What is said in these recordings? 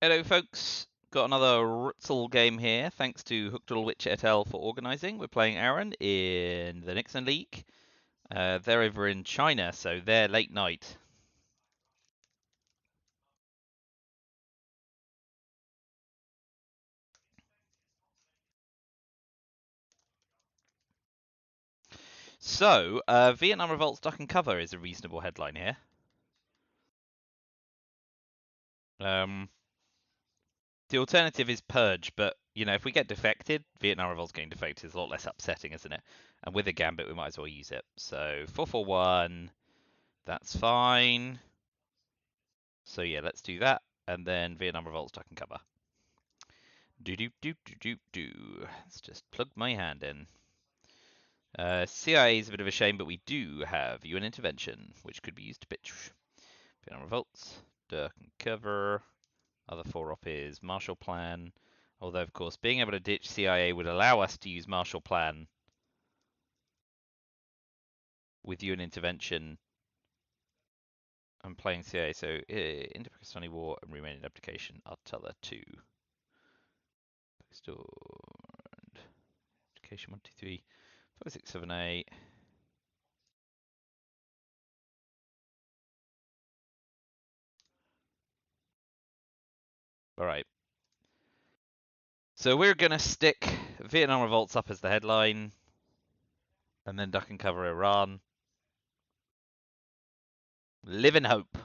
Hello folks, got another RTSL game here, thanks to Hooked et al. For organising. We're playing Aaron in the Nixon League. They're over in China, so they're late night. So, Vietnam Revolt's Duck and Cover is a reasonable headline here. The alternative is Purge, but, you know, if we get defected, Vietnam Revolt's getting defected is a lot less upsetting, isn't it? And with a Gambit, we might as well use it. So, 441, that's fine. So yeah, let's do that, and then Vietnam Revolt's Duck and Cover. Do. Let's just plug my hand in. CIA is a bit of a shame, but we do have UN intervention, which could be used to pitch. Vietnam Revolts, Duck and Cover. Other 4-op is Marshall Plan. Although, of course, being able to ditch CIA would allow us to use Marshall Plan with UN intervention and playing CIA. So, Indo-Pakistani War and Romanian abdication are t'other two. Pakistan. Abdication 1, 2, 3. 5, 6, 7, 8. All right. So we're going to stick Vietnam Revolts up as the headline, and then Duck and Cover Iran. Live in hope.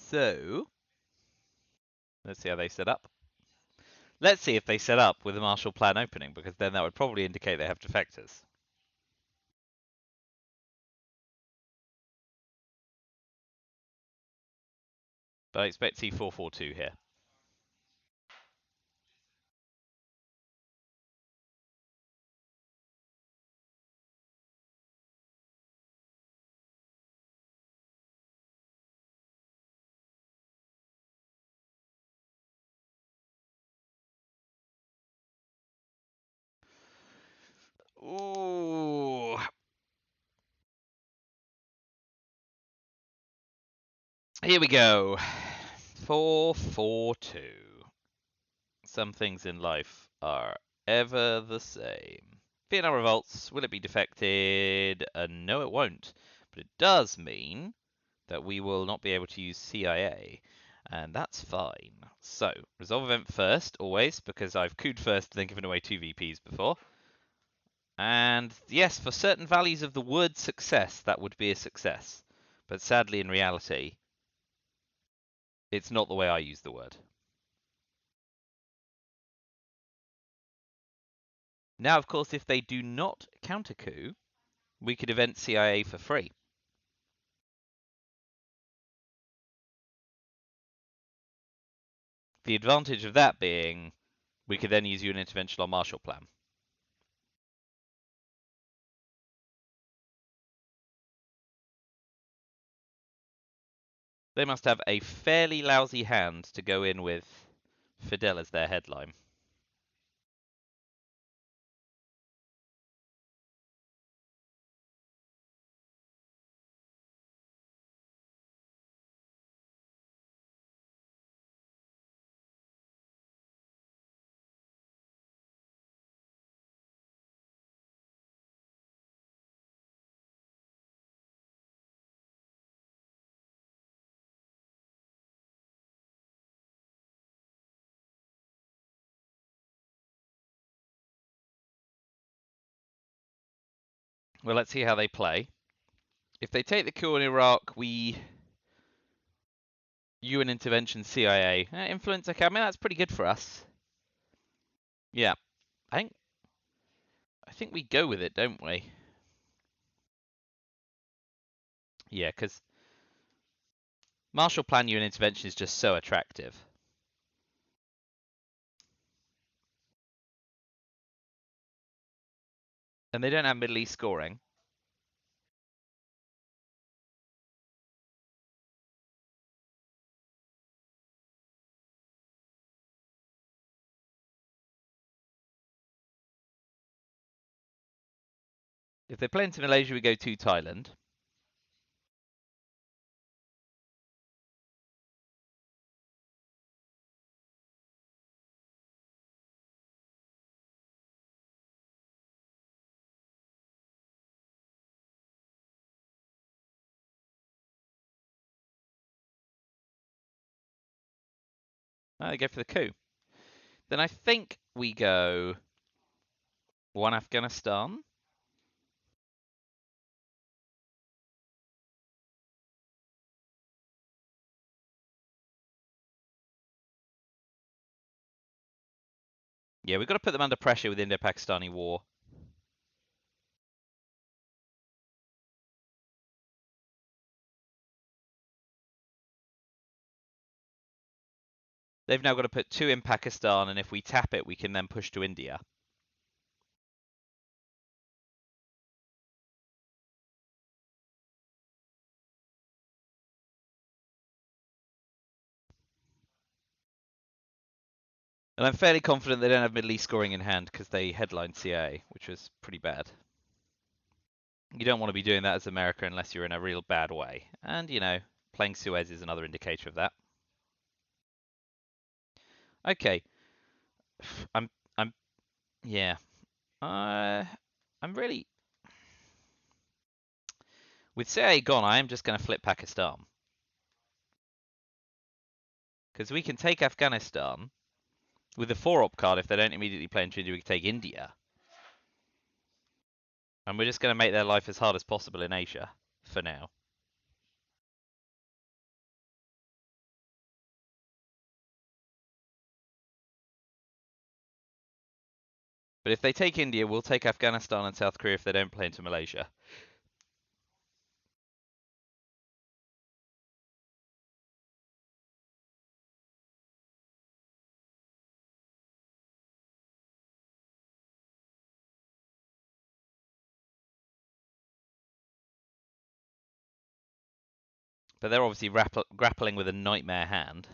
So, let's see how they set up. Let's see if they set up with a Marshall Plan opening, because then that would probably indicate they have defectors. But I expect C442 here. Ooh. Here we go. 442. Some things in life are ever the same. Vietnam Revolts, will it be defected? No, it won't. But it does mean that we will not be able to use CIA, and that's fine. So, resolve event first, always, because I've cooed first and then given away 2 VPs before. And yes, for certain values of the word success, that would be a success. But sadly, in reality, it's not the way I use the word. Now, of course, if they do not counter coup, we could event CIA for free. The advantage of that being we could then use UN intervention on Marshall Plan. They must have a fairly lousy hand to go in with Fidel as their headline. Well, let's see how they play. If they take the coup in Iraq, we UN intervention CIA influence. Okay, I mean that's pretty good for us. Yeah, I think we go with it, don't we? Yeah, because Marshall Plan UN intervention is just so attractive. And they don't have Middle East scoring. If they play into Malaysia, we go to Thailand. I go for the coup. Then I think we go one Afghanistan. Yeah, we've got to put them under pressure with the Indo-Pakistani war. They've now got to put 2 in Pakistan, and if we tap it, we can then push to India. And I'm fairly confident they don't have Middle East scoring in hand because they headlined CIA, which was pretty bad. You don't want to be doing that as America unless you're in a real bad way. And, you know, playing Suez is another indicator of that. Okay. I'm, yeah. I'm really, with CIA gone, I am just going to flip Pakistan. Because we can take Afghanistan with the 4-op card. If they don't immediately play into India, we can take India. And we're just going to make their life as hard as possible in Asia for now. But if they take India, we'll take Afghanistan and South Korea if they don't play into Malaysia. But they're obviously grappling with a nightmare hand.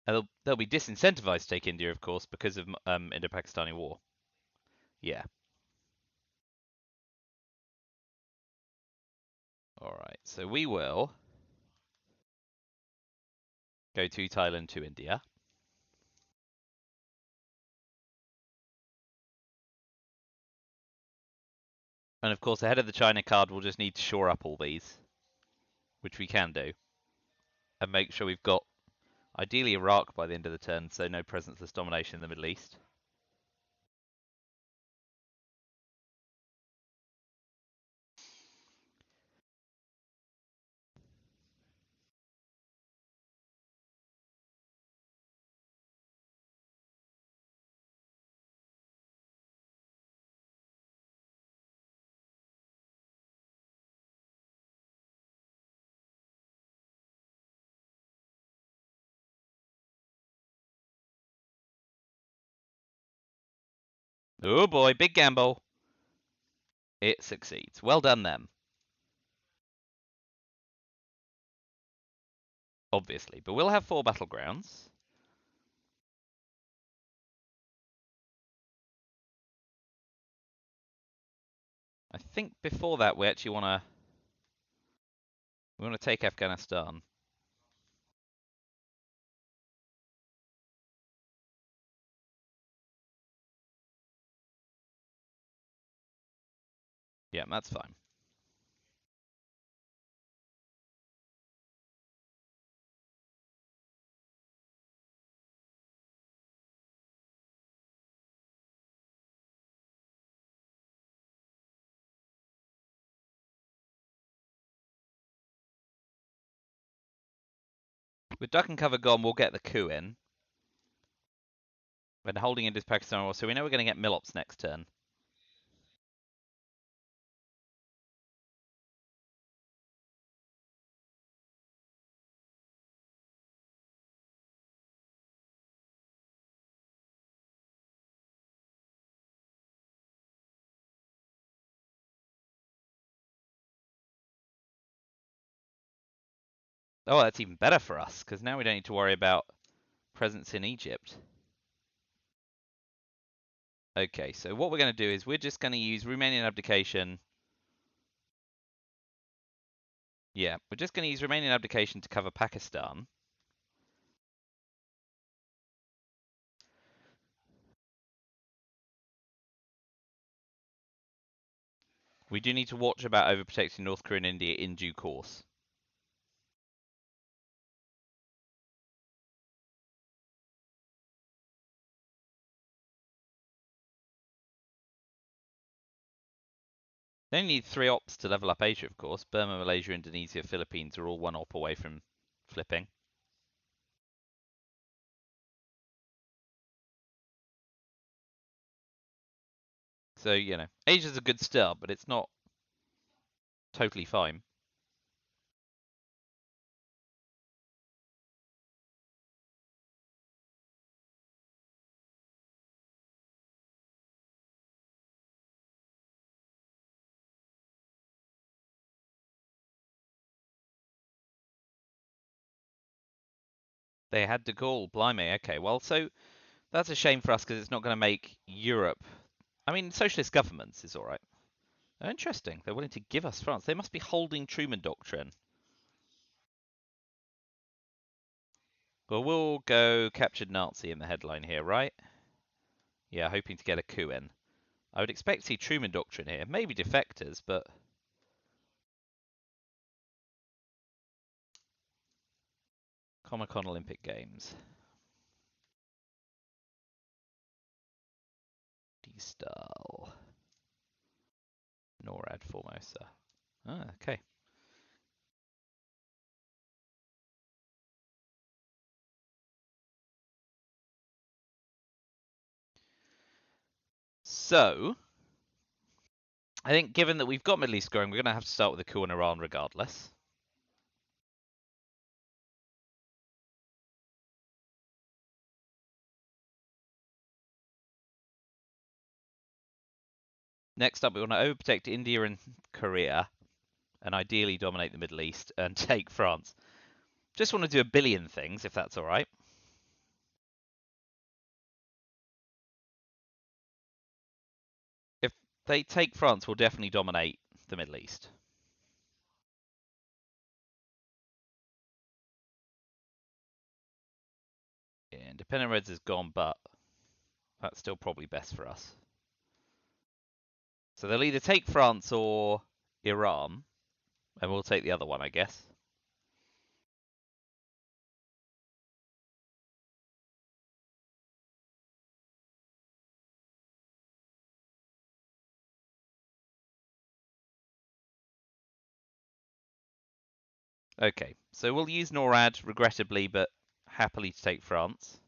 And they'll be disincentivized to take India, of course, because of Indo-Pakistani war. Yeah. All right. So we will go to Thailand to India. And of course, ahead of the China card, we'll just need to shore up all these, which we can do, and make sure we've got ideally Iraq by the end of the turn, so no presenceless domination in the Middle East. Oh boy, big gamble. It succeeds. Well done, them. Obviously, but we'll have 4 battlegrounds. I think before that we actually want to take Afghanistan. Yeah, that's fine. With duck and cover gone, we'll get the coup in. When holding into Pakistan, so we know we're going to get Milops next turn. Oh, that's even better for us, because now we don't need to worry about presence in Egypt. Okay, so what we're going to do is we're just going to use Romanian abdication. Yeah, we're just going to use Romanian abdication to cover Pakistan. We do need to watch about overprotecting North Korea and India in due course. They only need 3 ops to level up Asia, of course. Burma, Malaysia, Indonesia, Philippines are all 1 op away from flipping. So, you know, Asia's a good start, but it's not totally fine. They had de Gaulle, blimey. Okay, well, so that's a shame for us because it's not going to make Europe. I mean, socialist governments is all right. Oh, interesting. They're willing to give us France. They must be holding Truman Doctrine. Well, we'll go captured Nazi in the headline here, right? Yeah, hoping to get a coup in. I would expect to see Truman Doctrine here. Maybe defectors, but Comic-Con Olympic Games. D-Style. NORAD Formosa. Ah, okay. So, I think given that we've got Middle East growing, we're going to have to start with a coup in Iran regardless. Next up, we want to overprotect India and Korea, and ideally dominate the Middle East and take France. Just want to do a billion things, if that's all right. If they take France, we'll definitely dominate the Middle East. Yeah, Independent Reds is gone, but that's still probably best for us. So they'll either take France or Iran, and we'll take the other one, I guess. Okay, so we'll use NORAD, regrettably, but happily to take France.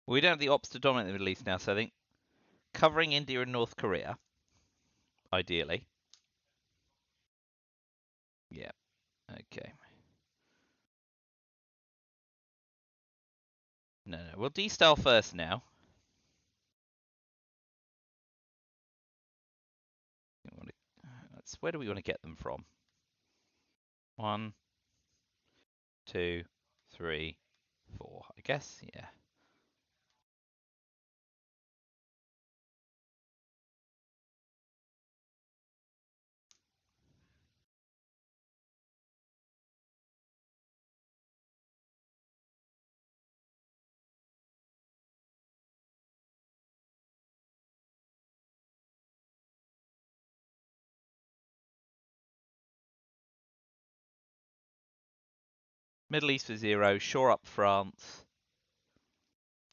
We don't have the ops to dominate the Middle East now, so I think covering India and North Korea, ideally. Yeah, okay. No, we'll de-style first now. Where do we want to get them from? 1, 2, 3, 4. I guess, yeah. Middle East for 0. Shore up France.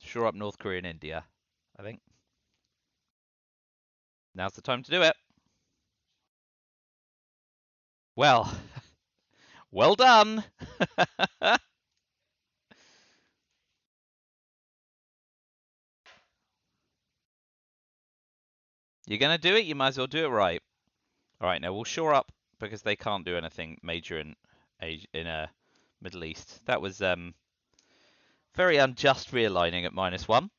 Shore up North Korea and India, I think. Now's the time to do it. Well, well done. You're going to do it, you might as well do it right. All right, now we'll shore up because they can't do anything major in Middle East. That was very unjust realigning at -1.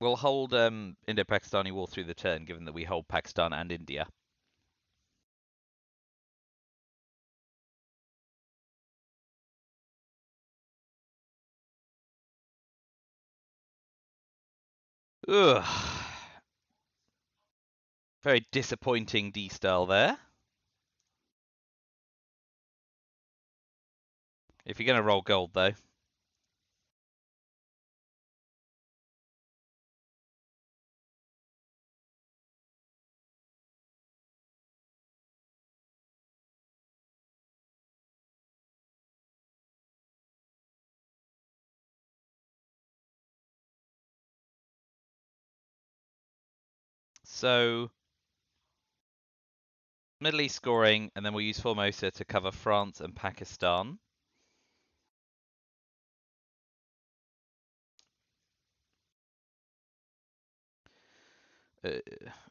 We'll hold Indo-Pakistani war through the turn, given that we hold Pakistan and India. Ugh. Very disappointing D-style there. If you're going to roll gold, though. So, Middle East scoring, and then we'll use Formosa to cover France and Pakistan.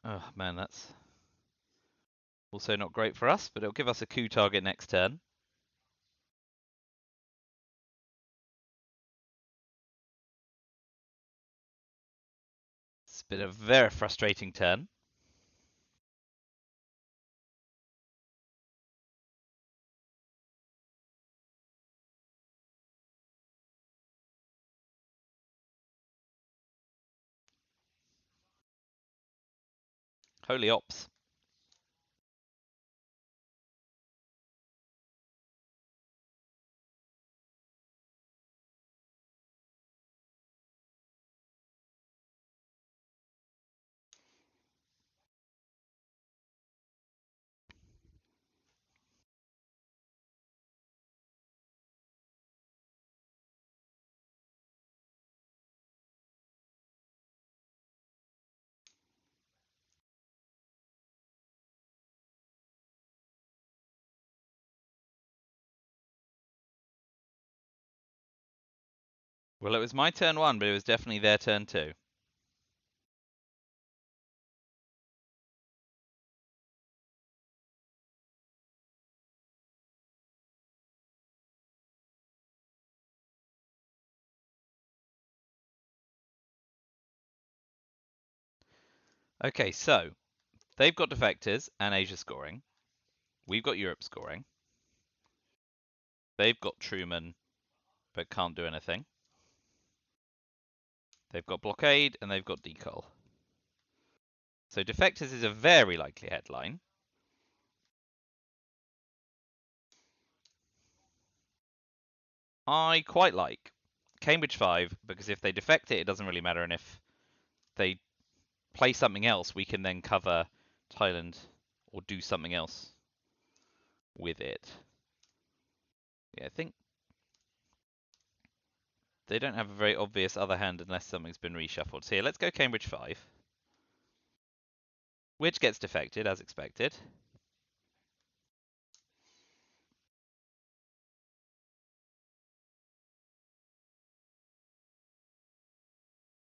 Oh man, that's also not great for us, but it'll give us a coup target next turn. It's been a very frustrating turn. Holy ops. Well, it was my turn 1, but it was definitely their turn 2. Okay, so they've got defectors and Asia scoring. We've got Europe scoring. They've got Truman, but can't do anything. They've got blockade and they've got decoll. So defectors is a very likely headline. I quite like Cambridge 5 because if they defect it, it doesn't really matter, and if they play something else, we can then cover Thailand or do something else with it. Yeah, I think they don't have a very obvious other hand unless something's been reshuffled. So yeah, let's go Cambridge 5. Which gets defected, as expected.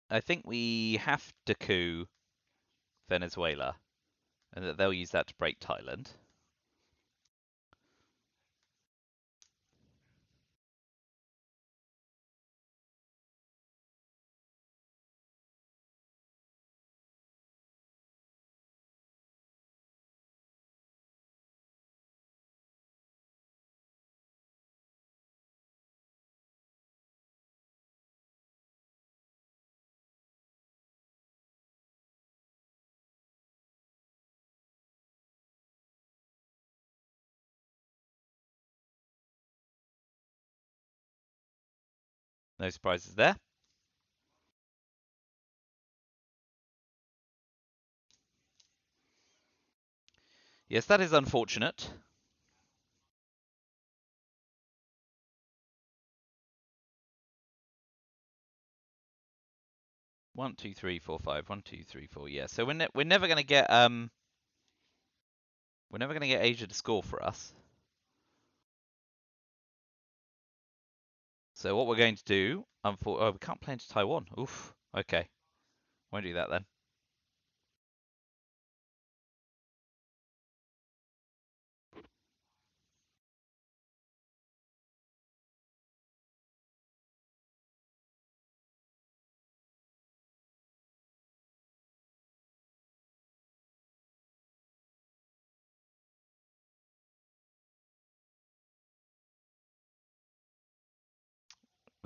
I think we have to coup Venezuela, and that they'll use that to break Thailand. No surprises there. Yes, that is unfortunate. One, two, three, four, five. 1, 2, 3, 4. Yeah. So we're never gonna get Asia to score for us. So what we're going to do, oh, we can't play into Taiwan. Oof. Okay. Won't do that then.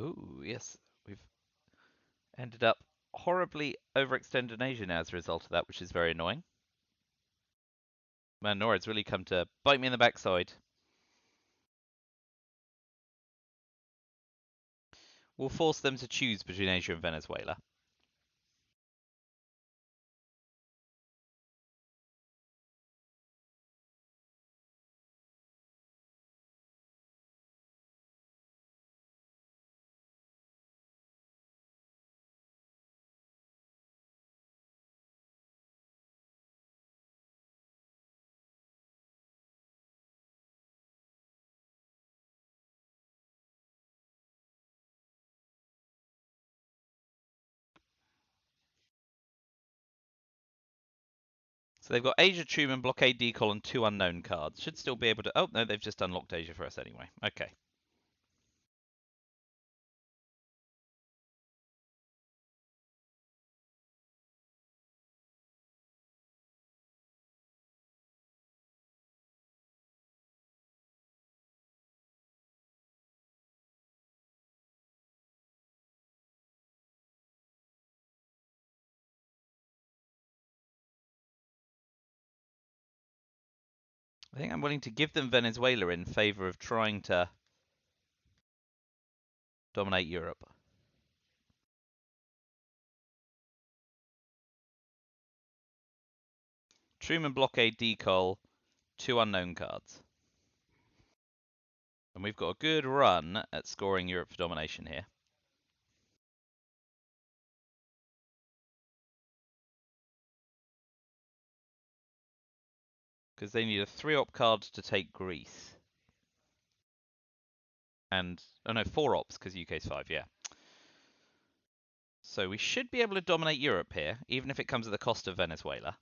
Ooh, yes. We've ended up horribly overextended in Asia now as a result of that, which is very annoying. Man, Nora's really come to bite me in the backside. We'll force them to choose between Asia and Venezuela. So they've got Asia Truman, Blockade Decal, and 2 unknown cards. Should still be able to... Oh, no, they've just unlocked Asia for us anyway. Okay. I think I'm willing to give them Venezuela in favour of trying to dominate Europe. Truman, Blockade Decal, 2 unknown cards. And we've got a good run at scoring Europe for domination here. Because they need a 3-op card to take Greece. And, oh no, 4 ops, because UK's 5, yeah. So we should be able to dominate Europe here, even if it comes at the cost of Venezuela.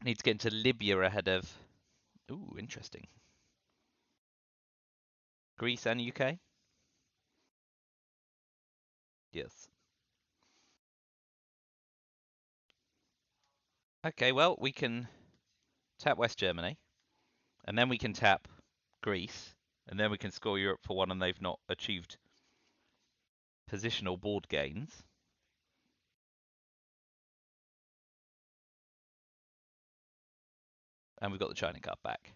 Need to get into Libya ahead of... Ooh, interesting. Greece and UK? Yes. Okay, well, we can tap West Germany, and then we can tap Greece, and then we can score Europe for one, and they've not achieved positional board gains. And we've got the China Cup back.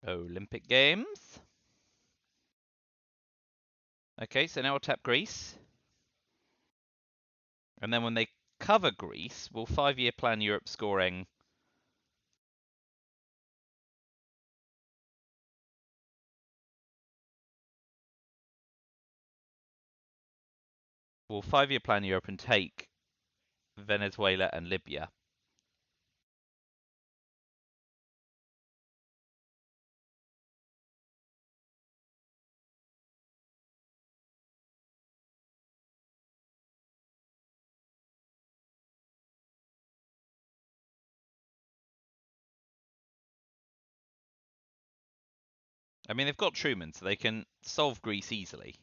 Olympic Games. Okay, so now we'll tap Greece. And then when they cover Greece, we'll 5-year plan Europe scoring... We'll 5-year plan Europe and take Venezuela and Libya. I mean, they've got Truman, so they can solve Greece easily.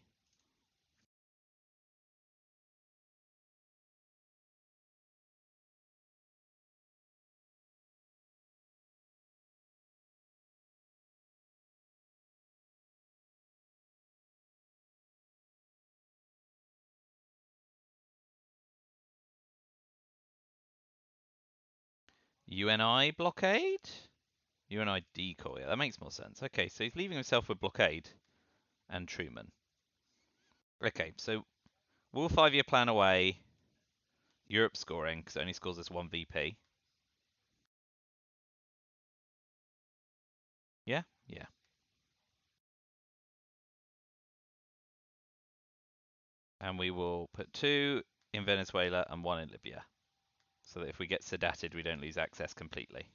UNI blockade? UNI decoy. Yeah, that makes more sense. Okay, so he's leaving himself with blockade and Truman. Okay, so we'll 5-year plan away. Europe scoring, because it only scores us 1 VP. Yeah? Yeah. And we will put 2 in Venezuela and 1 in Libya. So that if we get sedated, we don't lose access completely.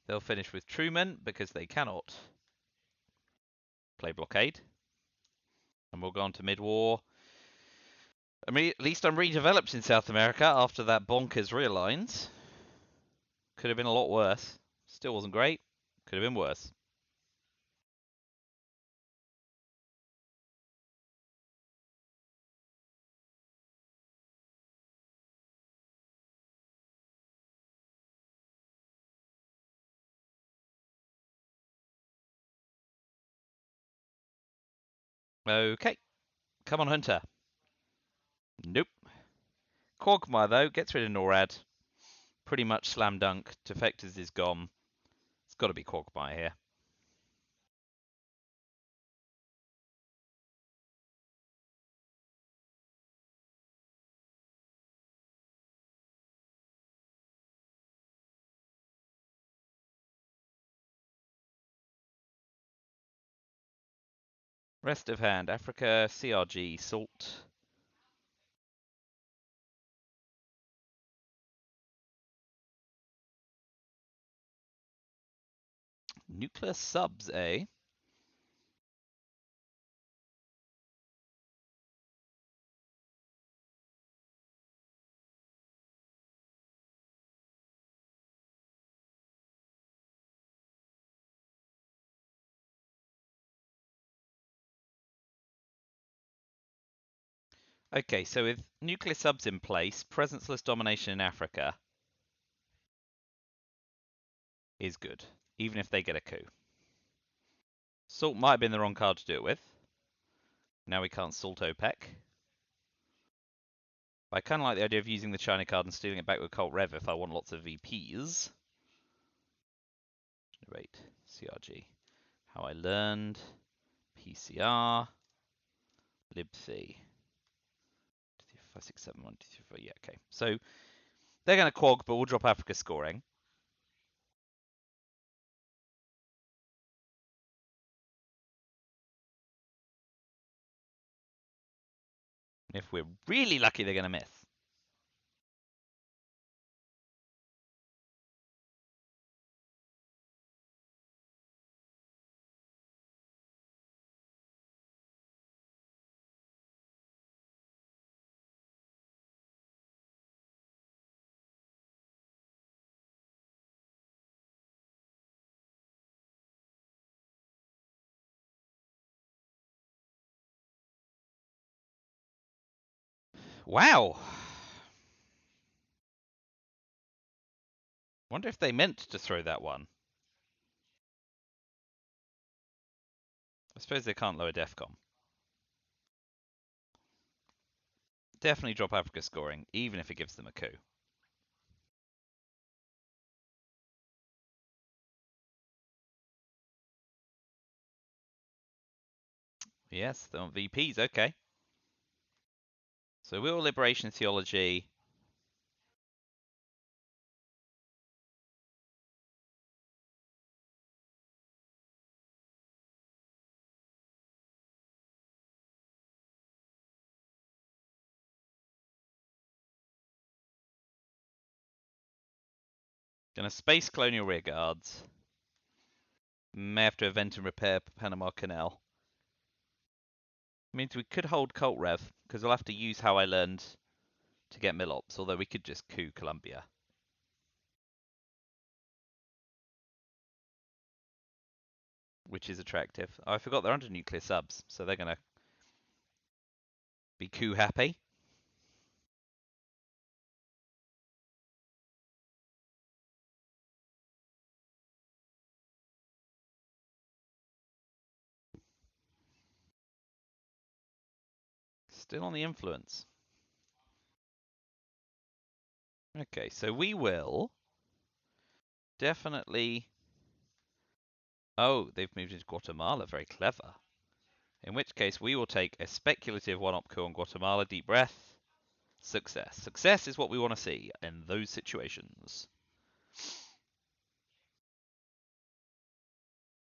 They'll finish with Truman, because they cannot play blockade. And we'll go on to mid-war. I mean, at least I'm redeveloped in South America after that bonkers realigns. Could have been a lot worse. Still wasn't great. Could have been worse. Okay. Come on, Hunter. Nope. Quagmire, though, gets rid of NORAD. Pretty much slam dunk. Defectors is gone. It's got to be Quagmire here. Rest of hand. Africa, CRG, Salt. Nuclear subs, eh? Okay, so with nuclear subs in place, presenceless domination in Africa is good, even if they get a coup. Salt might have been the wrong card to do it with. Now we can't salt OPEC. I kind of like the idea of using the China card and stealing it back with Cult Rev if I want lots of VPs. Wait, CRG. How I learned. PCR. libc. 5671, yeah, okay. So they're going to quag, but we'll drop Africa scoring. If we're really lucky, they're going to miss. Wow. Wonder if they meant to throw that one. I suppose they can't lower DEFCON. Definitely drop Africa scoring, even if it gives them a coup. Yes, they want VPs, okay. So Will Liberation Theology. Gonna space Colonial Rearguards. May have to event and repair Panama Canal. Means we could hold Cult Rev, because we'll have to use How I Learned to get Millops, although we could just coup Colombia. which is attractive. Oh, I forgot they're under nuclear subs, so they're going to be coup happy. Still on the influence. Okay, so we will definitely... Oh, they've moved into Guatemala. Very clever. In which case, we will take a speculative one-up coup on Guatemala. Deep breath. Success. Success is what we want to see in those situations.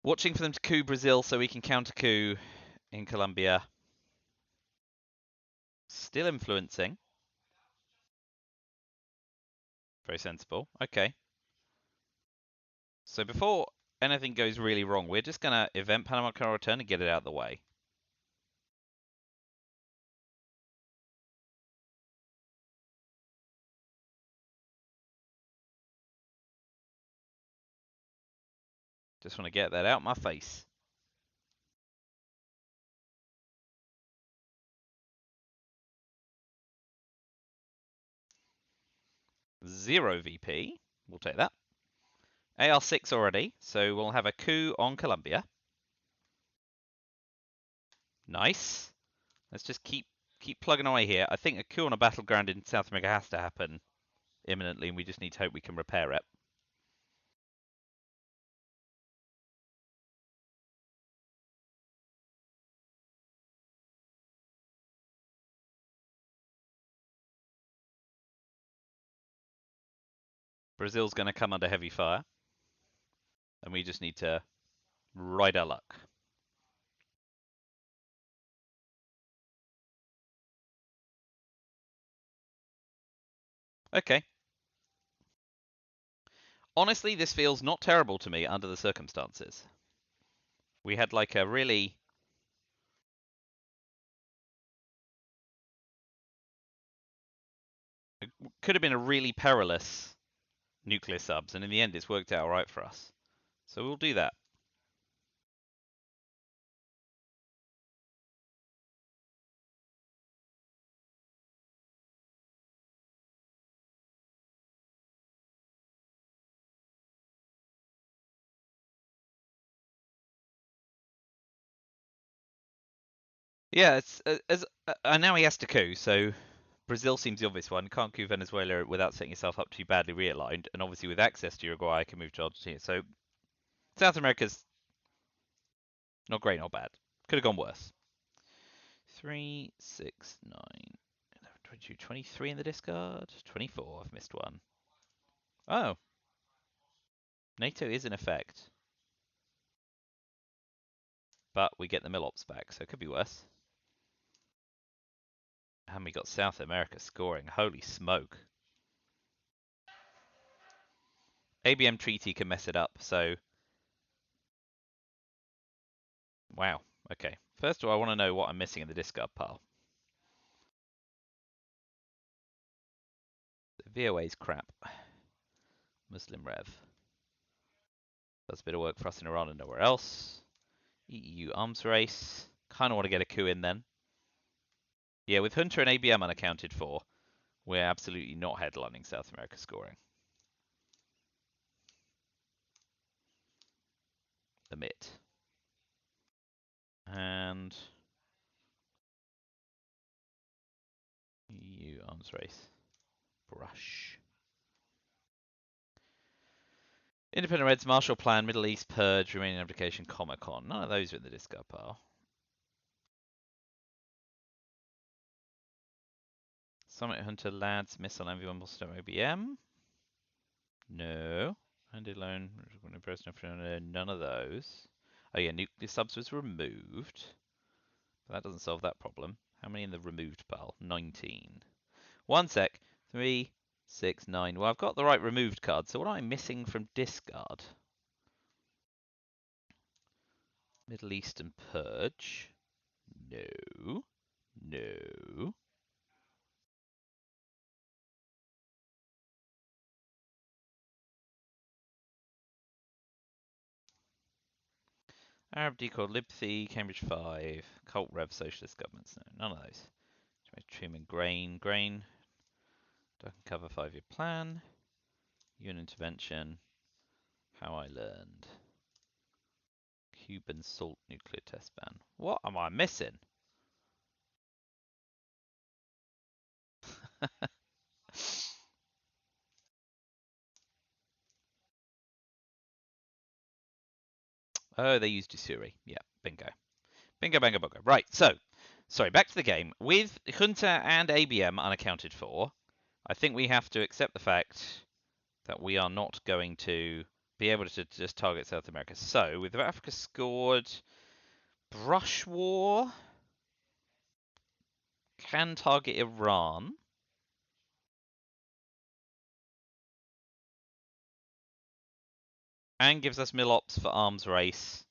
Watching for them to coup Brazil so we can counter coup in Colombia. Still influencing. Very sensible. Okay. So before anything goes really wrong, we're just going to event Panama Canal return and get it out of the way. Just want to get that out my face. Zero VP. We'll take that. AR6 already, so we'll have a coup on Colombia. Nice. Let's just keep plugging away here. I think a coup on a battleground in South America has to happen imminently, and we just need to hope we can repair it. Brazil's going to come under heavy fire, and we just need to ride our luck. Okay. Honestly, this feels not terrible to me under the circumstances. We had like a really... It could have been a really perilous nuclear subs, and in the end it's worked out alright for us. So we'll do that. Yeah, it's and now he has to coup, so Brazil seems the obvious one. Can't coup Venezuela without setting yourself up too badly realigned, and obviously with access to Uruguay, I can move to Argentina. So South America's not great, not bad. Could have gone worse. 3, 6, 9, 11, 22, 23 in the discard. 24, I've missed one. Oh, NATO is in effect, but we get the Milops back, so it could be worse. And we got South America scoring. Holy smoke. ABM treaty can mess it up, so... Wow. Okay. First of all, I want to know what I'm missing in the discard pile. The VOA's crap. Muslim Rev. Does a bit of work for us in Iran and nowhere else. EU arms race. Kind of want to get a coup in then. Yeah, with Hunter and ABM unaccounted for, we're absolutely not headlining South America scoring. Emit. And EU arms race. Brush. Independent Reds, Marshall Plan, Middle East Purge, Remaining Abdication, Comic-Con. None of those are in the discard pile. Summit Hunter, Lads, Missile, MV1, Boston, OBM. No. Handed Loan, none of those. Oh yeah, Nuclear Subs was removed. But that doesn't solve that problem. How many in the removed pile? 19. One sec. 3, 6, 9. Well, I've got the right removed card, so what am I missing from discard? Middle Eastern Purge. No. No. Arab Decor, Libthy, Cambridge 5, Cult Rev, Socialist Governments. No, none of those. Truman Grain, Duck and Cover 5-year plan, UN intervention, How I Learned, Cuban salt nuclear test ban. What am I missing? Oh, they used Usuri. Yeah, bingo. Bingo, bango, bongo. Right, so, sorry, back to the game. With Junta and ABM unaccounted for, I think we have to accept the fact that we are not going to be able to just target South America. So, with Africa scored, Brush War can target Iran. And gives us Milops for arms race.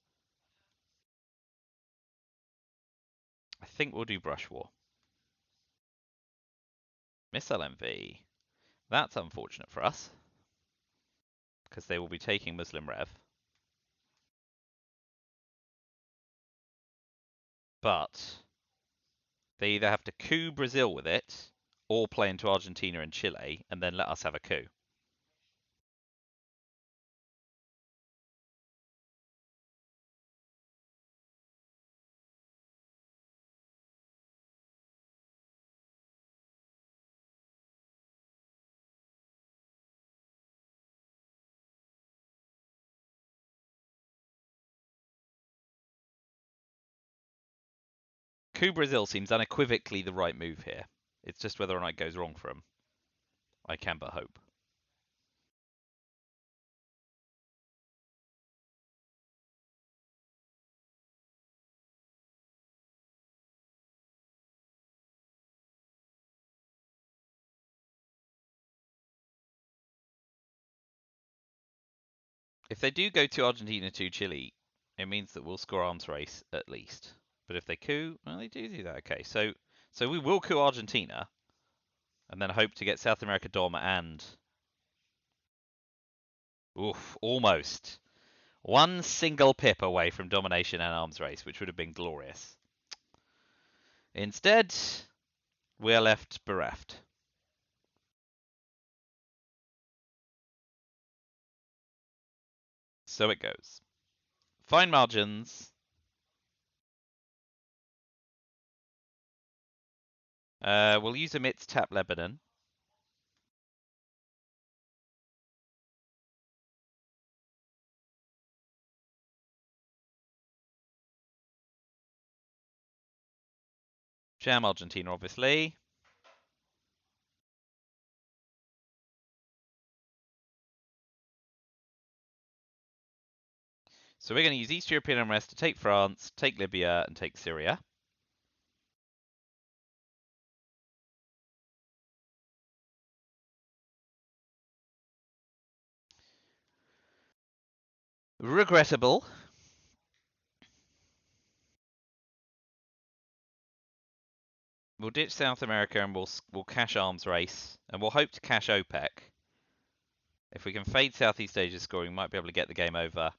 I think we'll do Brush War. Missile MV. That's unfortunate for us. Because they will be taking Muslim Rev. But they either have to coup Brazil with it, or play into Argentina and Chile, and then let us have a coup. Coup Brazil seems unequivocally the right move here. It's just whether or not it goes wrong for them. I can but hope. If they do go to Argentina to Chile, it means that we'll score arms race at least. But if they coup, well, they do that. Okay, so we will coup Argentina, and then hope to get South America Dom and... Oof, almost. One single pip away from domination and arms race, which would have been glorious. Instead, we are left bereft. So it goes. Fine margins. We'll use Emit to tap Lebanon. Jam Argentina, obviously. So we're going to use East European unrest to take France, take Libya, and take Syria. Regrettable. We'll ditch South America and we'll cash arms race, and we'll hope to cash OPEC. If we can fade Southeast Asia scoring, we might be able to get the game over.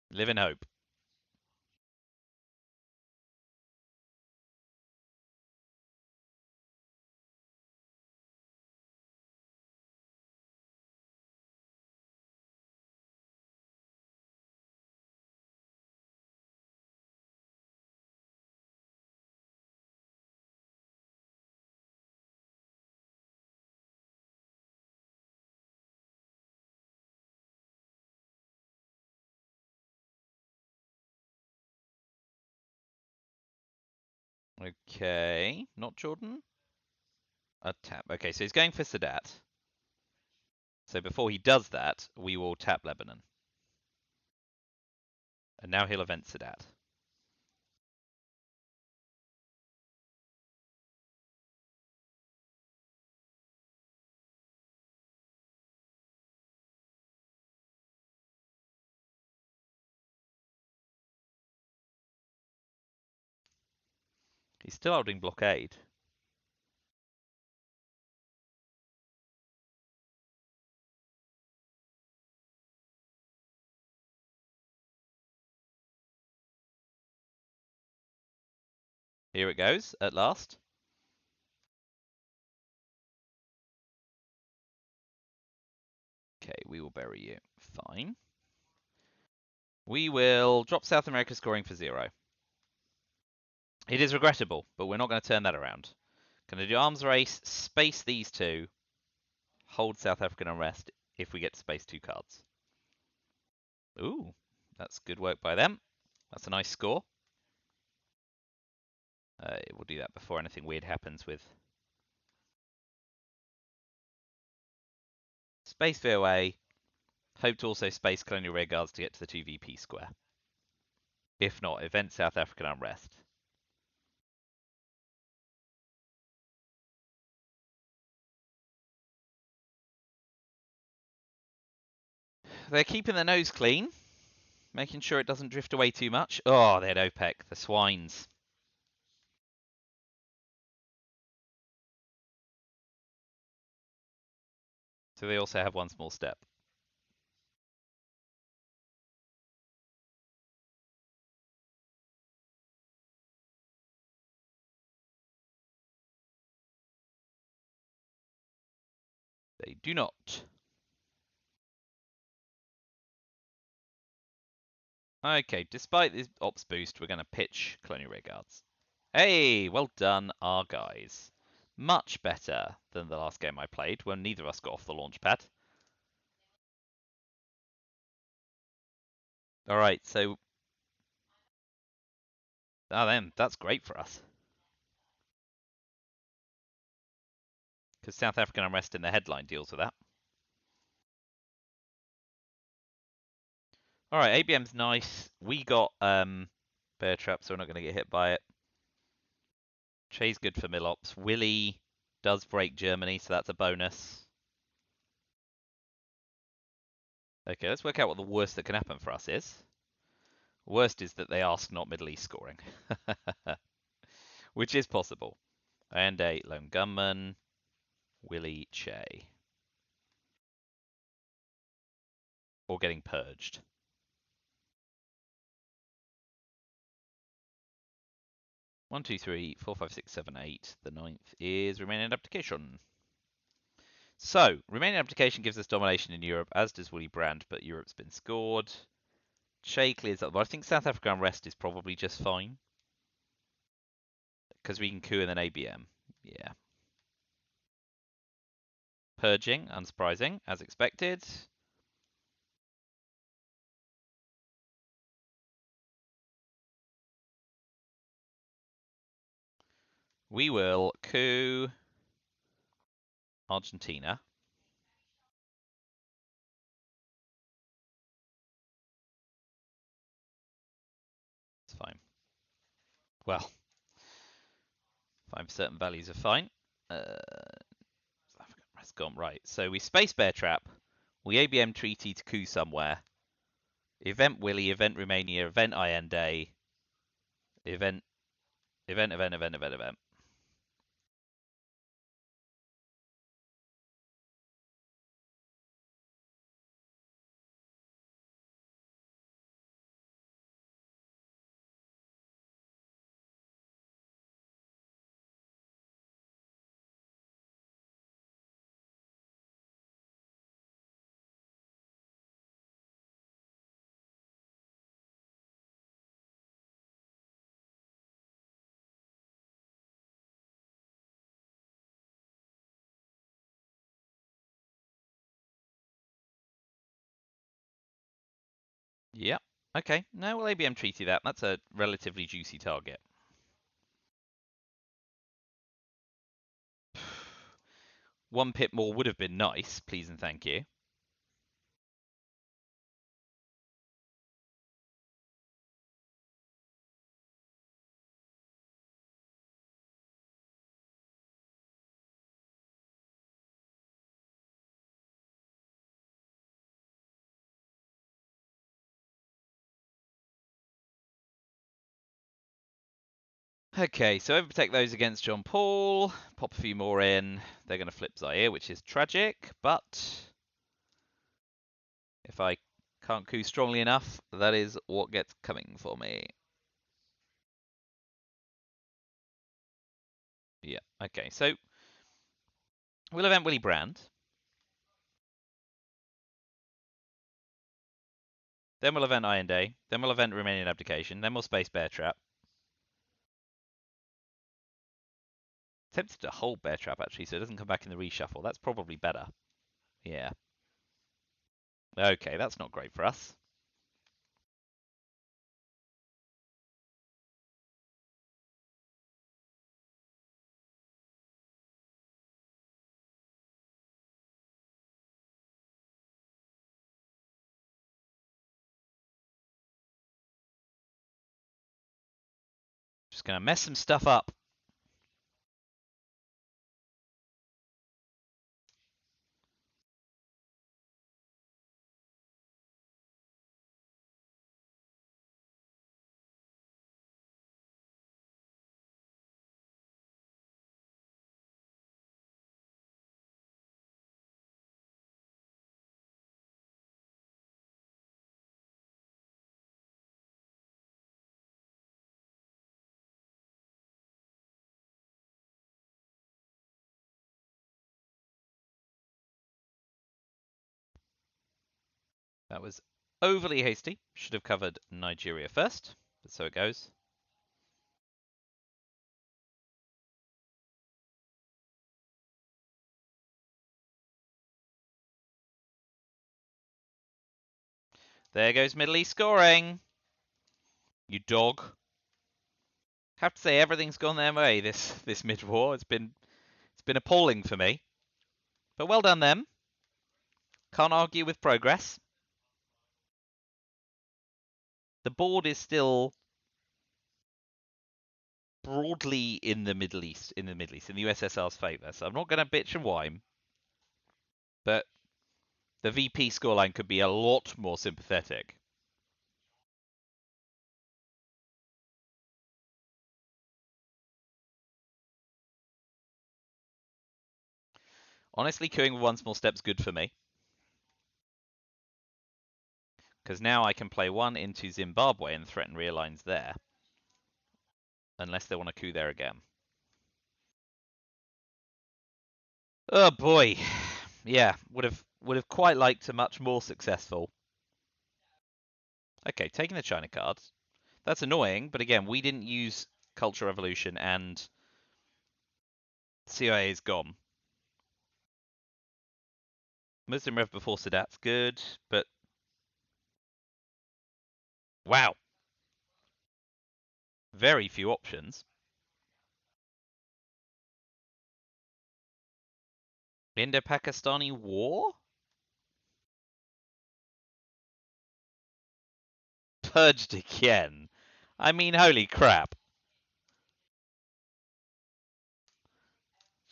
Live in hope. Okay, not Jordan. A tap. Okay, so he's going for Sadat. So before he does that, we will tap Lebanon. And now he'll event Sadat. He's still holding blockade. Here it goes, at last. Okay, we will bury you. Fine. We will drop South America scoring for 0. It is regrettable, but we're not going to turn that around. Going to do arms race, space these two, hold South African unrest if we get to space 2 cards. Ooh, that's good work by them. That's a nice score. We'll do that before anything weird happens with space VOA. Hope to also space colonial rearguards to get to the 2 VP square. If not, event South African unrest. They're keeping their nose clean, making sure it doesn't drift away too much. Oh, they had OPEC, the swines. So they also have one small step. They do not. Okay, despite this ops boost, we're going to pitch colonial rearguards. Hey, well done, our guys. Much better than the last game I played, when neither of us got off the launch pad. Alright, so... Ah, then, that's great for us. Because South African unrest in the headline deals with that. Alright, ABM's nice. We got bear trap, so we're not going to get hit by it. Che's good for Milops. Willie does break Germany, so that's a bonus. Okay, let's work out what the worst that can happen for us is. Worst is that they ask not Middle East scoring. Which is possible. And a lone gunman, Willie Che. Or getting purged. One, two, three, 4, 5, 6, 7, 8. The 9th is Romanian abdication. So, Romanian abdication gives us domination in Europe, as does Willy Brandt, but Europe's been scored. Che clears up, but I think South Africa unrest is probably just fine. Because we can coup and then ABM. Yeah. Purging, unsurprising, as expected. We will coup Argentina. It's fine. Well, certain values are fine. That's gone right. So we space bear trap. We ABM treaty to coup somewhere. Event Willy, event Romania, event Allende. Event. Yep. Okay. No, we'll ABM treaty that. That's a relatively juicy target. One pip more would have been nice, please and thank you. Okay, so overprotect those against John Paul. Pop a few more in. They're going to flip Zaire, which is tragic, but if I can't coup strongly enough, that is what gets coming for me. Yeah, okay, so we'll event Willy Brandt. Then we'll event Iron Day. Then we'll event Romanian Abdication. Then we'll space Bear Trap. Tempted to hold Bear Trap, actually, so it doesn't come back in the reshuffle. That's probably better. Yeah. Okay, that's not great for us. Just going to mess some stuff up. That was overly hasty. Should have covered Nigeria first, but so it goes. There goes Middle East scoring. You dog. Have to say everything's gone their way this mid-war. It's been appalling for me. But well done them. Can't argue with progress. The board is still broadly in the Middle East, in the USSR's favour. So I'm not going to bitch and whine, but the VP scoreline could be a lot more sympathetic. Honestly, queuing with one small step's good for me. Because now I can play one into Zimbabwe and threaten rear lines there. Unless they want to coup there again. Oh boy. Yeah, would have quite liked a much more successful. Okay, taking the China cards. That's annoying, but again, we didn't use Culture Revolution and CIA is gone. Muslim Rev before Sadat's good, but wow. Very few options. Indo-Pakistani war? Purged again. I mean, holy crap.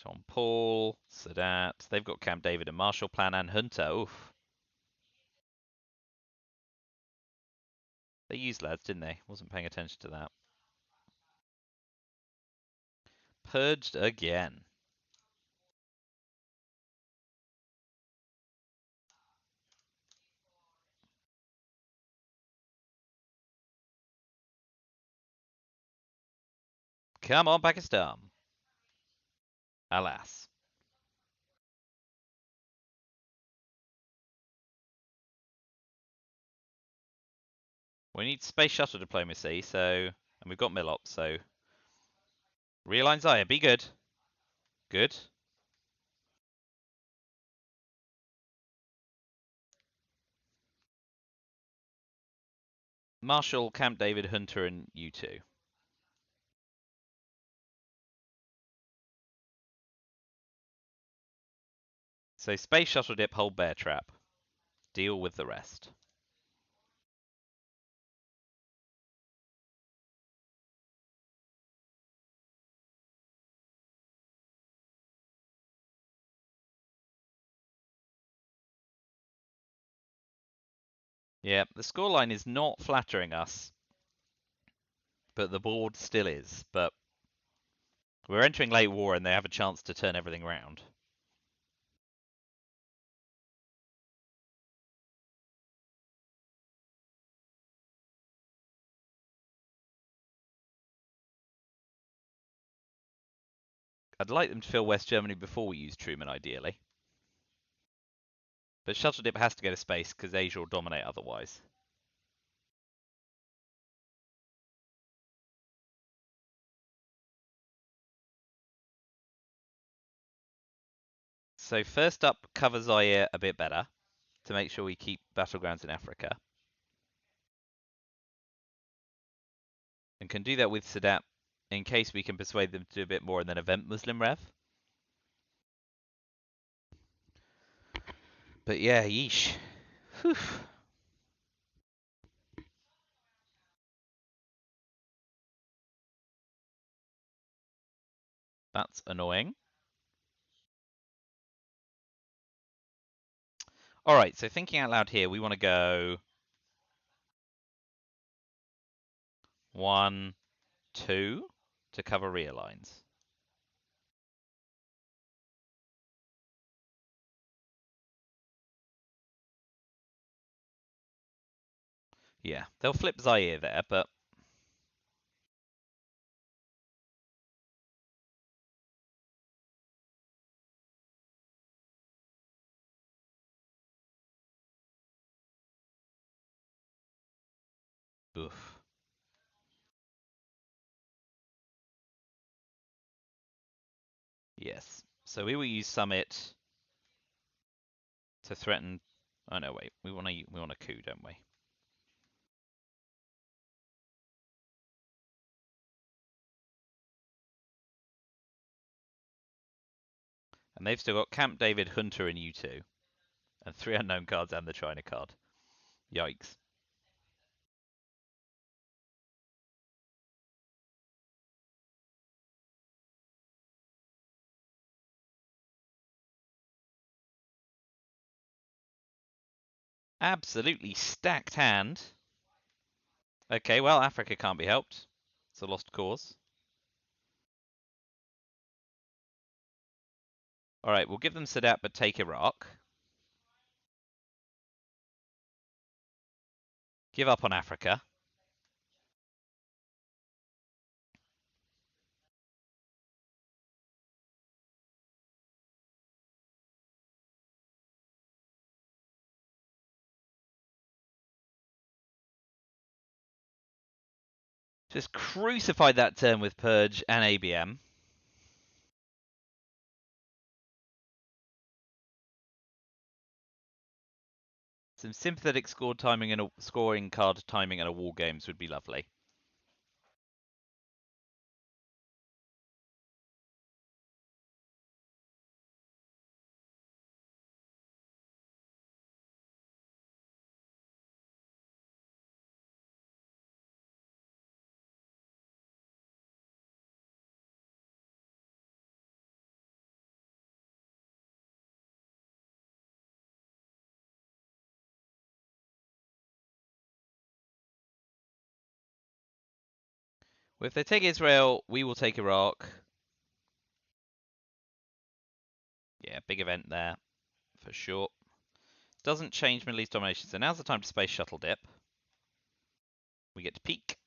John Paul, Sadat. They've got Camp David and Marshall Plan and Hunter. Oof. They used lads, didn't they? Wasn't paying attention to that. Purged again. Come on, Pakistan. Alas. We need space shuttle diplomacy, so, and we've got Millop, so realign Zaya, be good. Good. Marshall, Camp David, Hunter, and you two. So space shuttle dip, hold bear trap. Deal with the rest. Yeah, the scoreline is not flattering us, but the board still is. But We're entering late war and they have a chance to turn everything around. I'd like them to fill West Germany before we use Truman, ideally. But Shuttle Dip has to go to space because Asia will dominate otherwise. So first up, cover Zaire a bit better to make sure we keep battlegrounds in Africa. And can do that with Sadat in case we can persuade them to do a bit more and then event Muslim Rev. But yeah, yeesh. Whew. That's annoying. All right, so thinking out loud here, we want to go 1, 2 to cover rear lines. Yeah, they'll flip Zaire there, but oof. Yes. So we will use Summit to threaten. Oh no, wait. We want a coup, don't we? And they've still got Camp David, Hunter, and U2, and 3 unknown cards and the China card. Yikes. Absolutely stacked hand. Okay, well, Africa can't be helped. It's a lost cause. All right, we'll give them Sadat, but take Iraq. Give up on Africa. Just crucified that turn with Purge and ABM. Some sympathetic scoring card timing and a war games would be lovely. Well, if they take Israel, we will take Iraq. Yeah, big event there, for sure. Doesn't change Middle East domination, so now's the time to space shuttle dip. We get to peak.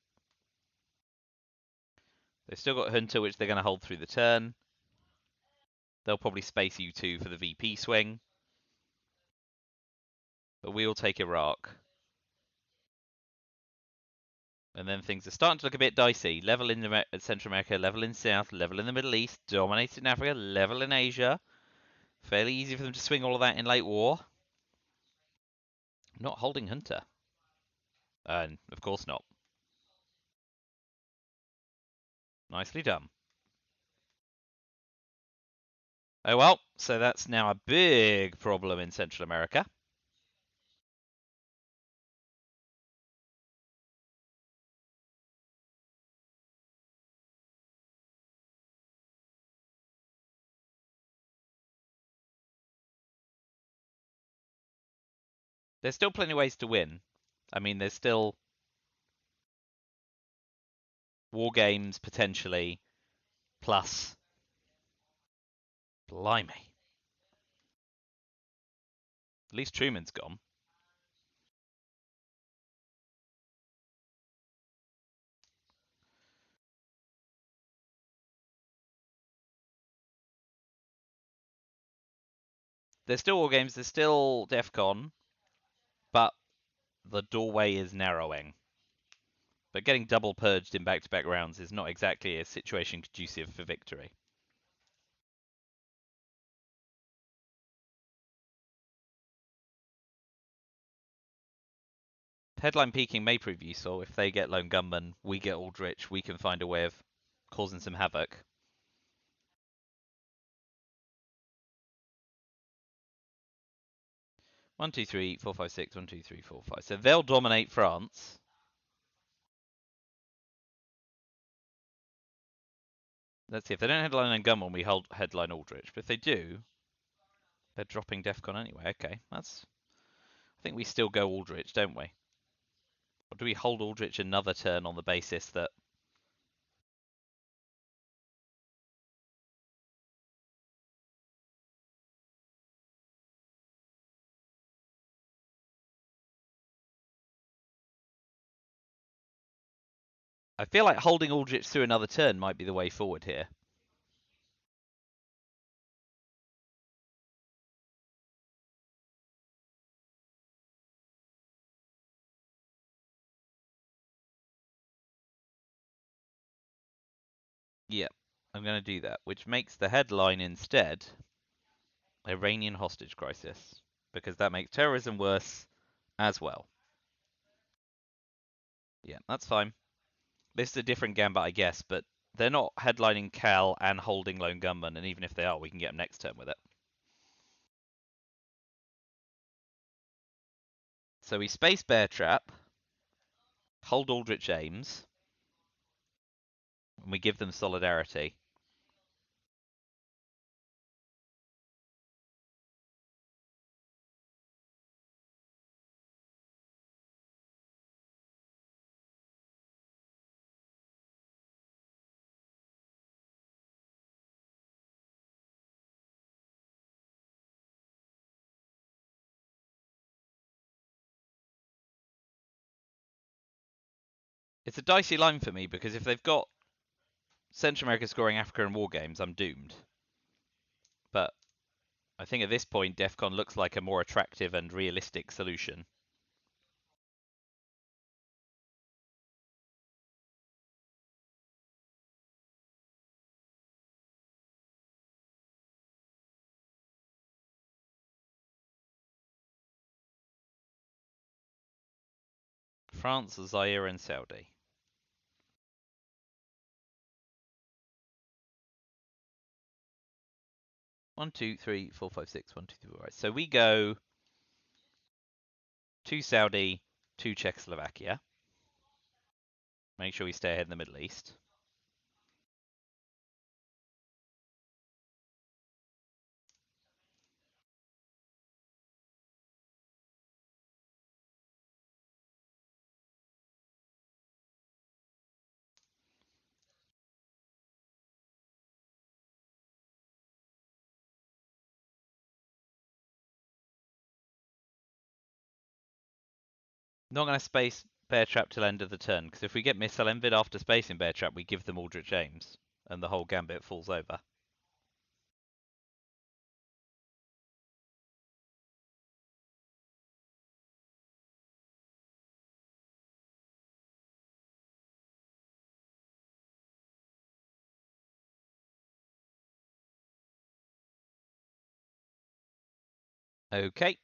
They've still got Hunter, which they're going to hold through the turn. They'll probably space U2 for the VP swing. But we'll take Iraq. And then things are starting to look a bit dicey. Level in Central America, level in South, level in the Middle East, dominated in Africa, level in Asia. Fairly easy for them to swing all of that in late war. Not holding Hunter. And of course not. Nicely done. Oh well, so that's now a big problem in Central America. There's still plenty of ways to win. I mean, there's still war games potentially. plus. Blimey. At least Truman's gone. There's still War Games, there's still DEF CON, but the doorway is narrowing. But getting double purged in back-to-back rounds is not exactly a situation conducive for victory. Headline peaking may prove useful. If they get Lone Gunman, we get Aldrich, we can find a way of causing some havoc. One, two, three, four, five, six. 1, 2, 3, 4, 5. So they'll dominate France. Let's see. If they don't headline Lone Gunman, we hold headline Aldrich. But if they do, they're dropping DEFCON anyway. Okay, that's. I think we still go Aldrich, don't we? Or do we hold Aldrich another turn on the basis that I feel like holding Aldrich through another turn might be the way forward here. Yeah, I'm going to do that, which makes the headline instead Iranian hostage crisis, because that makes terrorism worse as well. Yeah, that's fine. This is a different gambit, I guess, but they're not headlining Cal and holding Lone Gunman, and even if they are, we can get them next turn with it. So we space Bear Trap, hold Aldrich Ames, and we give them Solidarity. It's a dicey line for me, because if they've got Central America scoring Africa and War Games, I'm doomed. But I think at this point, DEF CON looks like a more attractive and realistic solution. France, Zaire, and Saudi. One, two, three, four, five, six. 1, 2, 3, 4. Right. So we go to Saudi, to Czechoslovakia. Make sure we stay ahead in the Middle East. Not going to space Bear Trap till end of the turn, because if we get Missile Envid after spacing Bear Trap, we give them Aldrich Ames, and the whole gambit falls over. Okay.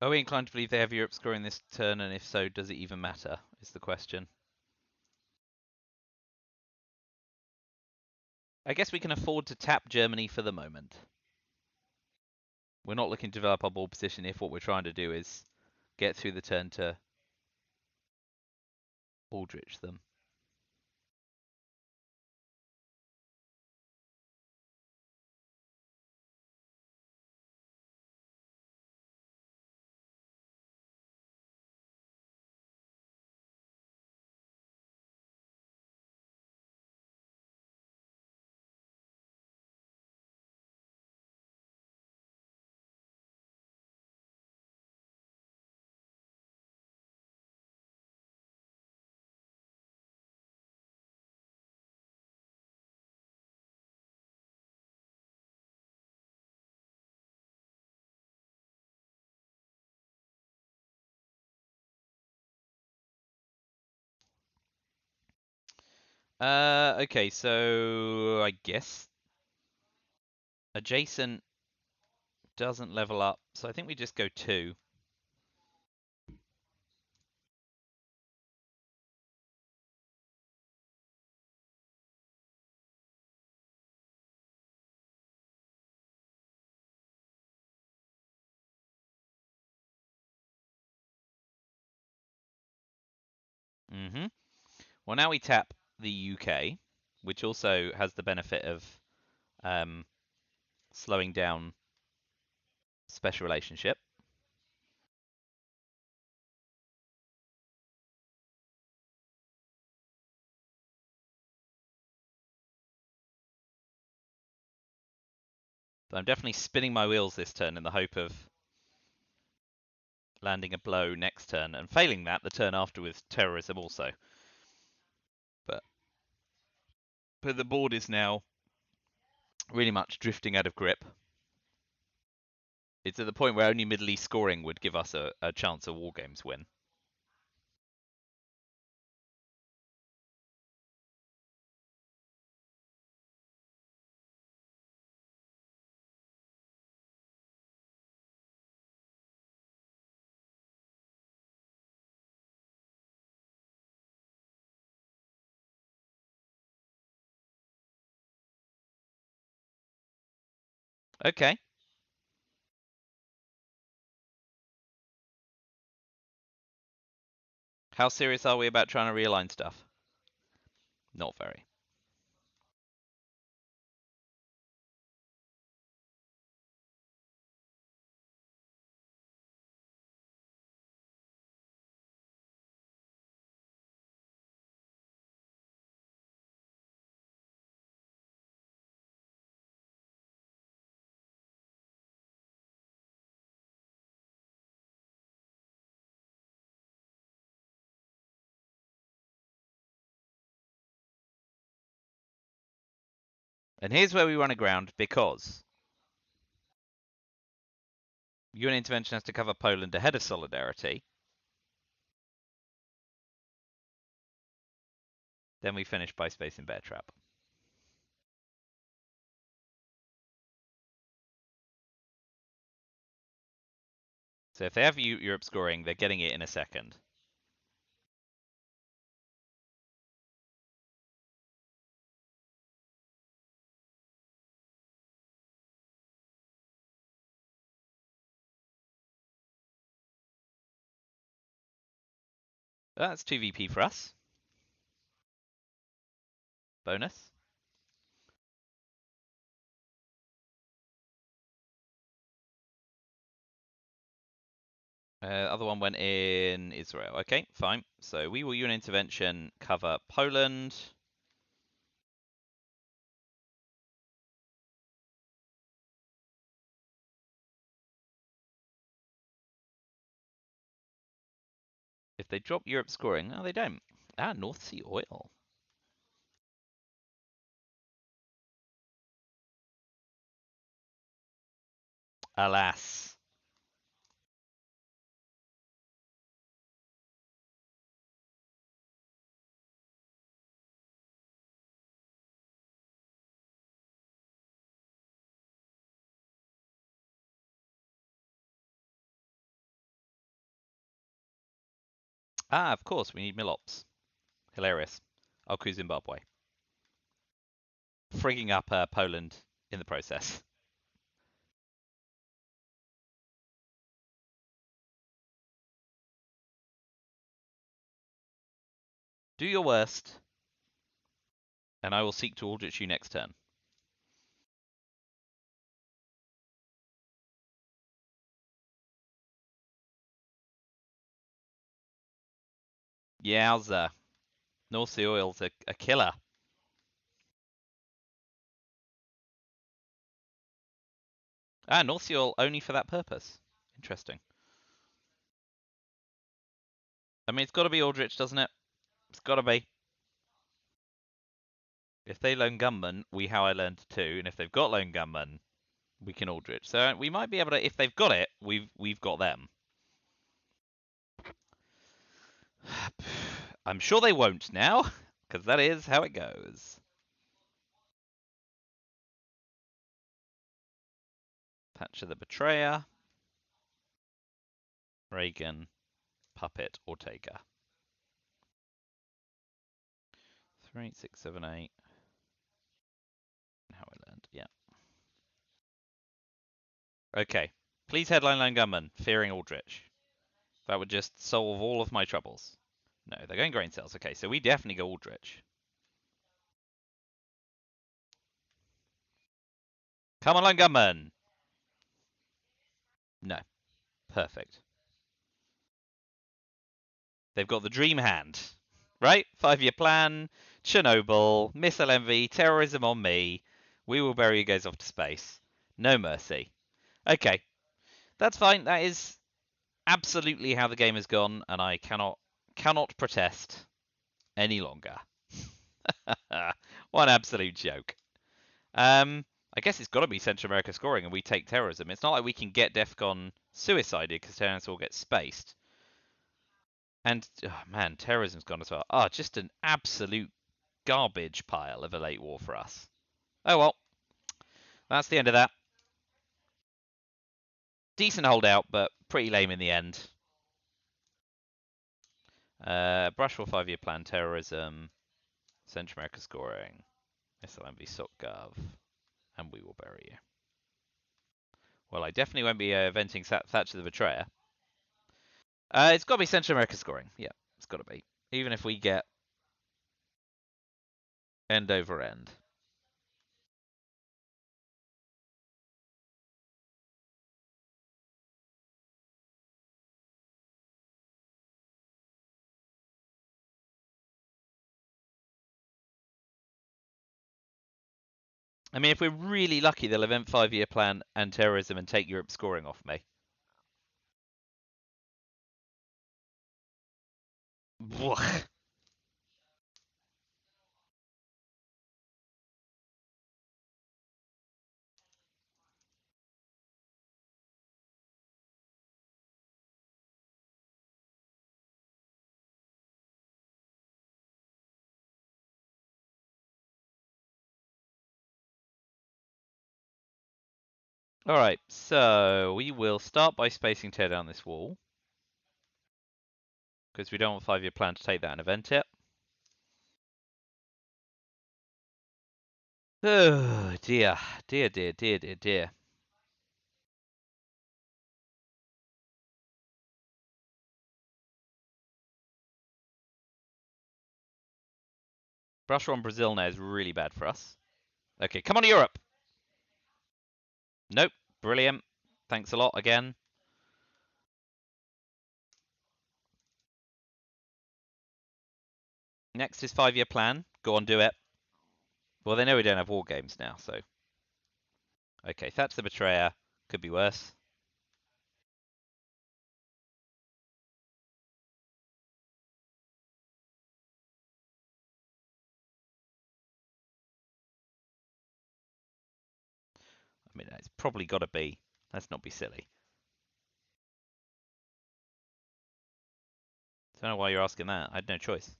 Are we inclined to believe they have Europe scoring this turn, and if so, does it even matter, is the question. I guess we can afford to tap Germany for the moment. We're not looking to develop our ball position if what we're trying to do is get through the turn to Aldrich them. Okay, so I guess adjacent doesn't level up, so I think we just go 2. Mm-hmm. Well, now we tap the UK, which also has the benefit of um, slowing down special relationship. So I'm definitely spinning my wheels this turn in the hope of landing a blow next turn, and failing that, the turn after with terrorism also. But the board is now really much drifting out of grip. It's at the point where only Middle East scoring would give us a chance of War Games win. Okay. How serious are we about trying to realign stuff? Not very. And here's where we run aground, because UN intervention has to cover Poland ahead of Solidarity. Then we finish by spacing Bear Trap. So if they have Europe scoring, they're getting it in a second. That's 2VP for us. Bonus. Other one went in Israel. Okay, fine. So we will UN intervention cover Poland. If they drop Europe scoring, no, they don't. Ah, North Sea oil. Alas. Ah, of course, we need Milops. Hilarious. I'll cruise Zimbabwe. Frigging up Poland in the process. Do your worst, and I will seek to Aldrich you next turn. Yowza. North Sea Oil's a killer. Ah, North Sea Oil only for that purpose. Interesting. I mean, it's got to be Aldrich, doesn't it? It's got to be. If they Lone Gunman, we How I Learned to, and if they've got Lone Gunman, we can Aldrich. So we might be able to. If they've got it, we've got them. I'm sure they won't now, because that is how it goes. Thatcher the Betrayer. Reagan, Puppet, Ortega. 3, 6, 7, 8. How I Learned, yeah. Okay. Please headline Lone Gunman, fearing Aldrich. That would just solve all of my troubles. No, they're going Grain Cells. Okay, so we definitely go Aldrich. Come on, Lone Gunman! No. Perfect. They've got the dream hand, right? 5-year plan, Chernobyl, missile envy, terrorism on me. We will bury you guys off to space. No mercy. Okay, that's fine. That is absolutely how the game has gone, and I cannot protest any longer. What an absolute joke. I guess it's got to be Central America scoring, and we take terrorism. It's not like we can get DEFCON suicided because terrorists all get spaced. And, oh man, terrorism's gone as well. Oh, just an absolute garbage pile of a late war for us. Oh well, that's the end of that. Decent holdout, but pretty lame in the end. Brushwell 5-year plan, terrorism, Central America scoring, SLMV SOCGov, and we will bury you. Well, I definitely won't be venting Thatcher the Betrayer. It's got to be Central America scoring. Yeah, it's got to be. Even if we get end over end. I mean, if we're really lucky, they'll event 5-year plan and terrorism and take Europe scoring off me. Alright, so we will start by spacing tear down this wall. Because we don't want 5-year plan to take that and event it. Oh dear, dear, dear, dear, dear, dear. Brusher on Brazil now is really bad for us. Okay, come on to Europe! Nope, brilliant. Thanks a lot again. Next is 5-year plan. Go on, do it. Well, they know we don't have war games now, so. Okay, Thatcher the Betrayer. Could be worse. I mean, it's probably got to be. Let's not be silly. Don't know why you're asking that. I had no choice.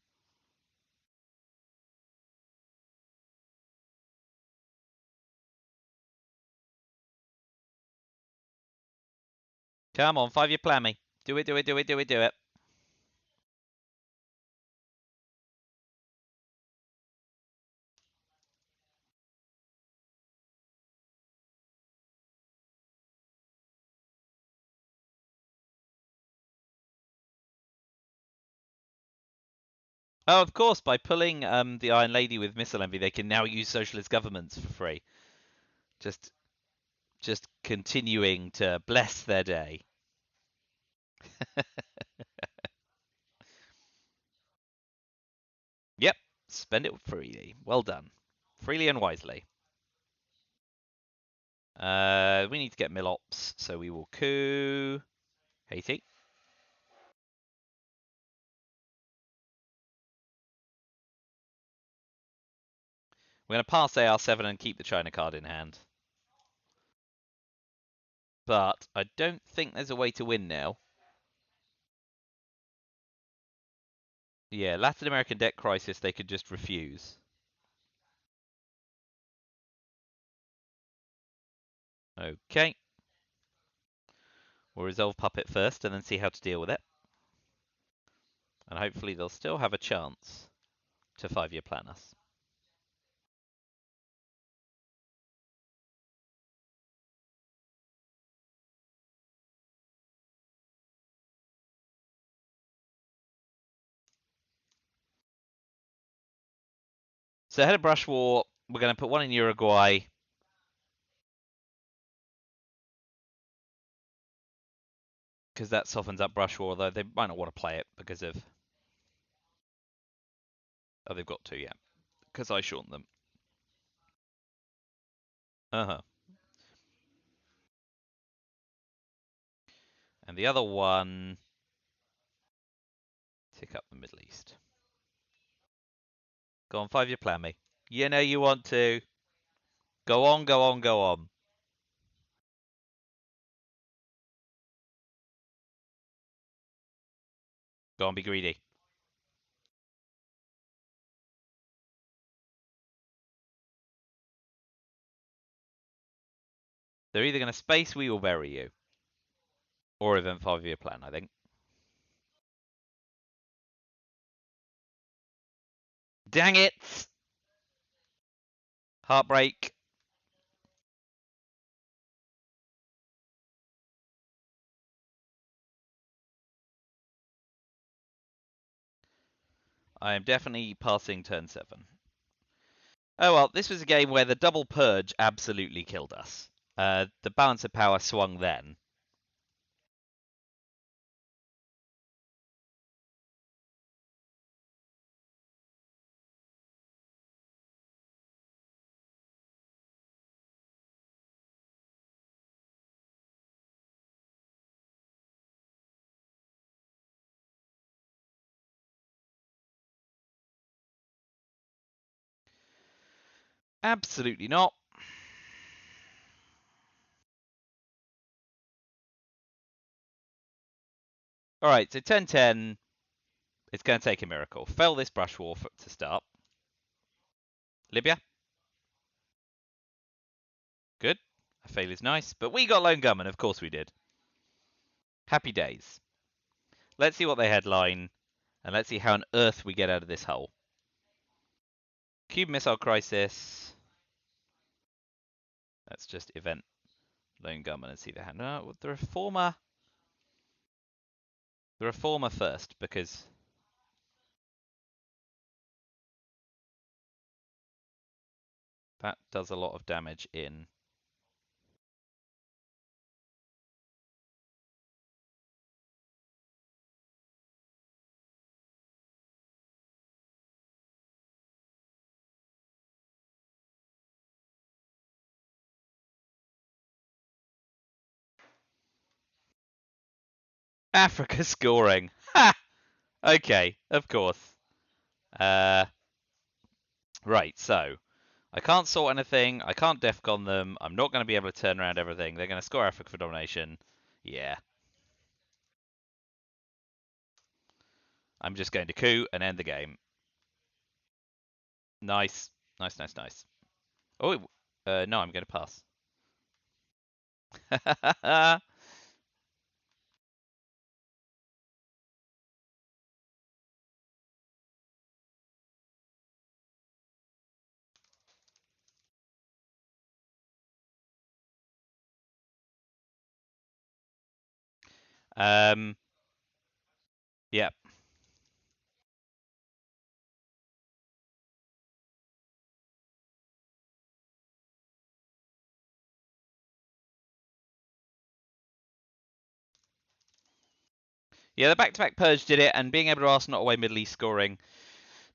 Come on, 5-year plan me. Do it, do it, do it, do it, do it. Oh, of course, by pulling the Iron Lady with missile envy, they can now use socialist governments for free. Just just continuing to bless their day. Yep, spend it freely. Well done. Freely and wisely. We need to get Milops, so we will coup Haiti. We're going to pass AR7 and keep the China card in hand. But I don't think there's a way to win now. Yeah, Latin American debt crisis, they could just refuse. Okay. We'll resolve Puppet first and then see how to deal with it. And hopefully they'll still have a chance to 5-year plan us. So ahead of Brush War, we're going to put one in Uruguay. Because that softens up Brush War, although they might not want to play it because of... Oh, they've got to, yeah. Because I shortened them. Uh-huh. And the other one... Tick up the Middle East. Go on, 5-year plan me. You know you want to. Go on, go on, go on. Go on, be greedy. They're either going to space we will bury you. Or event 5-year plan, I think. Dang it! Heartbreak. I am definitely passing turn 7. Oh well, this was a game where the double purge absolutely killed us. The balance of power swung then. Absolutely not. Alright, so turn 10, it's going to take a miracle. Fail this brush war to start. Libya. Good. A fail is nice, but we got Lone Gunman, of course we did. Happy days. Let's see what they headline, and let's see how on earth we get out of this hole. Cube Missile Crisis. Let's just event Lone Gunman and see the hand. No, the Reformer. The Reformer first, because that does a lot of damage in. Africa scoring. Ha! Okay, of course. Right, so I can't sort anything. I can't defcon them. I'm not going to be able to turn around everything. They're going to score Africa for domination. Yeah. I'm just going to coup and end the game. Nice. Nice, nice, nice. Oh, no, I'm going to pass. Yeah. Yeah, the back-to-back Purge did it, and being able to Arsenal away Middle East scoring,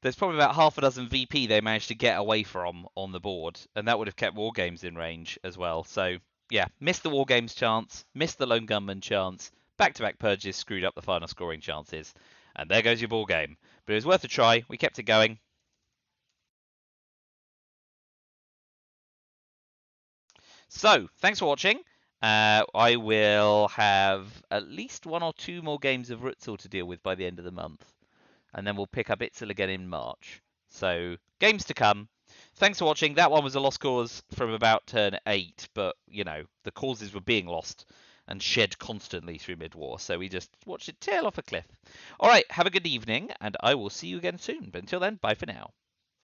there's probably about half a dozen VP they managed to get away from on the board, and that would have kept War Games in range as well. So, yeah, missed the War Games chance, missed the Lone Gunman chance, back-to-back Purges screwed up the final scoring chances, and there goes your ball game. But it was worth a try. We kept it going. So, thanks for watching. I will have at least 1 or 2 more games of Rutzel to deal with by the end of the month. And then we'll pick up Itzel again in March. So, games to come. Thanks for watching. That one was a lost cause from about turn 8, but, you know, the causes were being lost and shed constantly through mid-war, so we just watched it tail off a cliff. Alright, have a good evening, and I will see you again soon. But until then, bye for now.